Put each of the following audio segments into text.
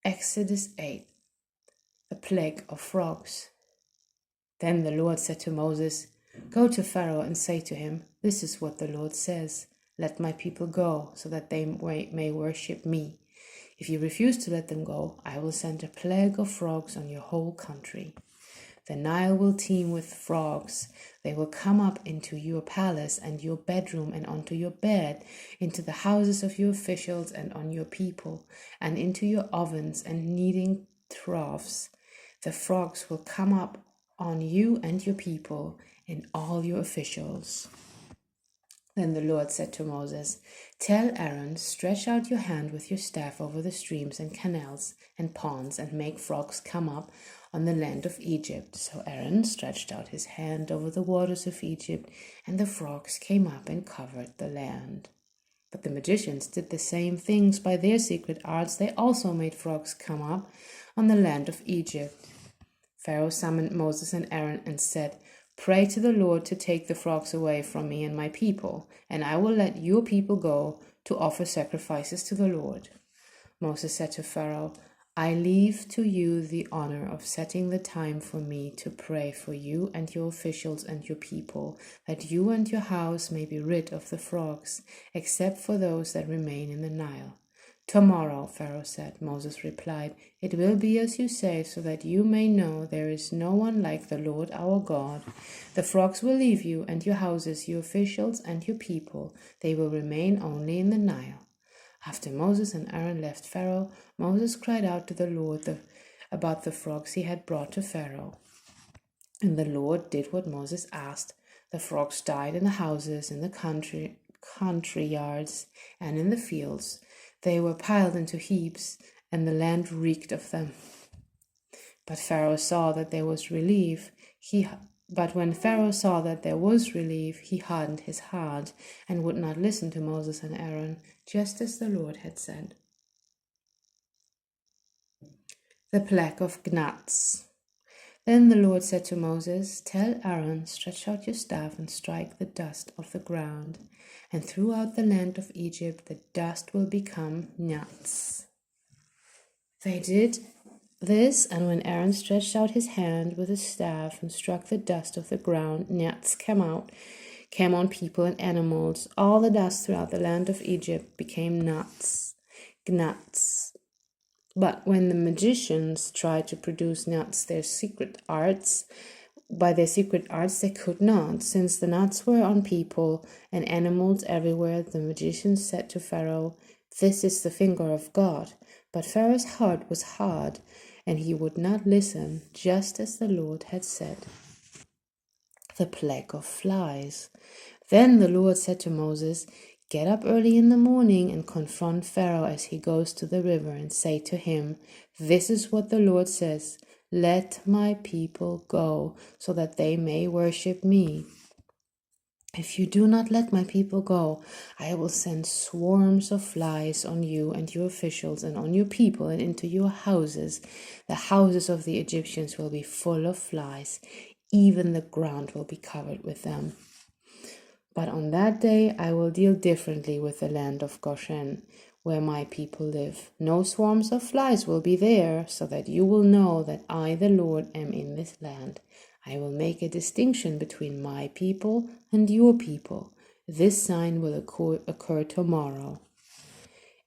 Exodus 8. The plague of frogs. Then the Lord said to Moses, "Go to Pharaoh and say to him, 'This is what the Lord says. Let my people go, so that they may worship me. If you refuse to let them go, I will send a plague of frogs on your whole country. The Nile will teem with frogs. They will come up into your palace and your bedroom and onto your bed, into the houses of your officials and on your people, and into your ovens and kneading troughs. The frogs will come up on you and your people and all your officials." Then the Lord said to Moses, "Tell Aaron, stretch out your hand with your staff over the streams and canals and ponds and make frogs come up on the land of Egypt." So Aaron stretched out his hand over the waters of Egypt, and the frogs came up and covered the land. But the magicians did the same things by their secret arts. They also made frogs come up on the land of Egypt. Pharaoh summoned Moses and Aaron and said, "Pray to the Lord to take the frogs away from me and my people, and I will let your people go to offer sacrifices to the Lord." Moses said to Pharaoh, "I leave to you the honor of setting the time for me to pray for you and your officials and your people, that you and your house may be rid of the frogs, except for those that remain in the Nile." "Tomorrow," Pharaoh said. Moses replied, "It will be as you say, so that you may know there is no one like the Lord our God. The frogs will leave you and your houses, your officials and your people. They will remain only in the Nile." After Moses and Aaron left Pharaoh, Moses cried out to the Lord about the frogs he had brought to Pharaoh. And the Lord did what Moses asked. The frogs died in the houses, in the country yards, and in the fields. They were piled into heaps, and the land reeked of them. But Pharaoh saw that there was relief. But when Pharaoh saw that there was relief, he hardened his heart and would not listen to Moses and Aaron, just as the Lord had said. The plague of gnats. Then the Lord said to Moses, "Tell Aaron, stretch out your staff and strike the dust of the ground, and throughout the land of Egypt the dust will become gnats." They did this, and when Aaron stretched out his hand with his staff and struck the dust of the ground, gnats came on people and animals. All the dust throughout the land of Egypt became gnats. But when the magicians tried to produce gnats by their secret arts, they could not. Since the gnats were on people and animals everywhere, the magicians said to Pharaoh, "This is the finger of God." But Pharaoh's heart was hard, and he would not listen, just as the Lord had said. The plague of flies. Then the Lord said to Moses, "Get up early in the morning and confront Pharaoh as he goes to the river, and say to him, 'This is what the Lord says, let my people go, so that they may worship me. If you do not let my people go, I will send swarms of flies on you and your officials and on your people and into your houses. The houses of the Egyptians will be full of flies. Even the ground will be covered with them. But on that day I will deal differently with the land of Goshen, where my people live. No swarms of flies will be there, so that you will know that I, the Lord, am in this land. I will make a distinction between my people and your people. This sign will occur tomorrow."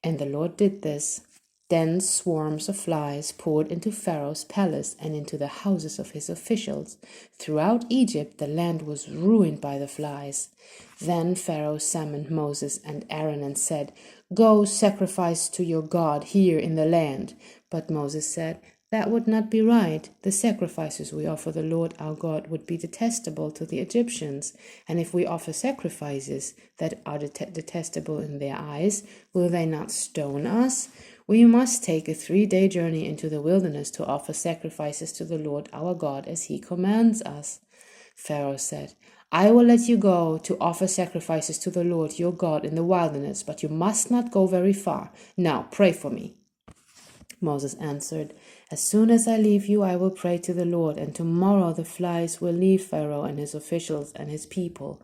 And the Lord did this. Dense swarms of flies poured into Pharaoh's palace and into the houses of his officials. Throughout Egypt, the land was ruined by the flies. Then Pharaoh summoned Moses and Aaron and said, "Go sacrifice to your God here in the land." But Moses said, "That would not be right. The sacrifices we offer the Lord our God would be detestable to the Egyptians. And if we offer sacrifices that are detestable in their eyes, will they not stone us? We must take a 3-day journey into the wilderness to offer sacrifices to the Lord our God as he commands us." Pharaoh said, "I will let you go to offer sacrifices to the Lord your God in the wilderness, but you must not go very far. Now pray for me." Moses answered, "As soon as I leave you, I will pray to the Lord, and tomorrow the flies will leave Pharaoh and his officials and his people.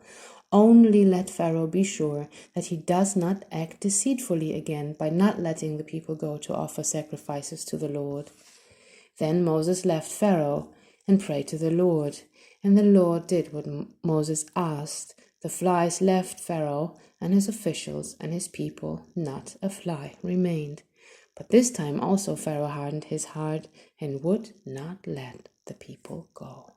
Only let Pharaoh be sure that he does not act deceitfully again by not letting the people go to offer sacrifices to the Lord." Then Moses left Pharaoh and prayed to the Lord, and the Lord did what Moses asked. The flies left Pharaoh and his officials and his people. Not a fly remained. But this time also Pharaoh hardened his heart and would not let the people go.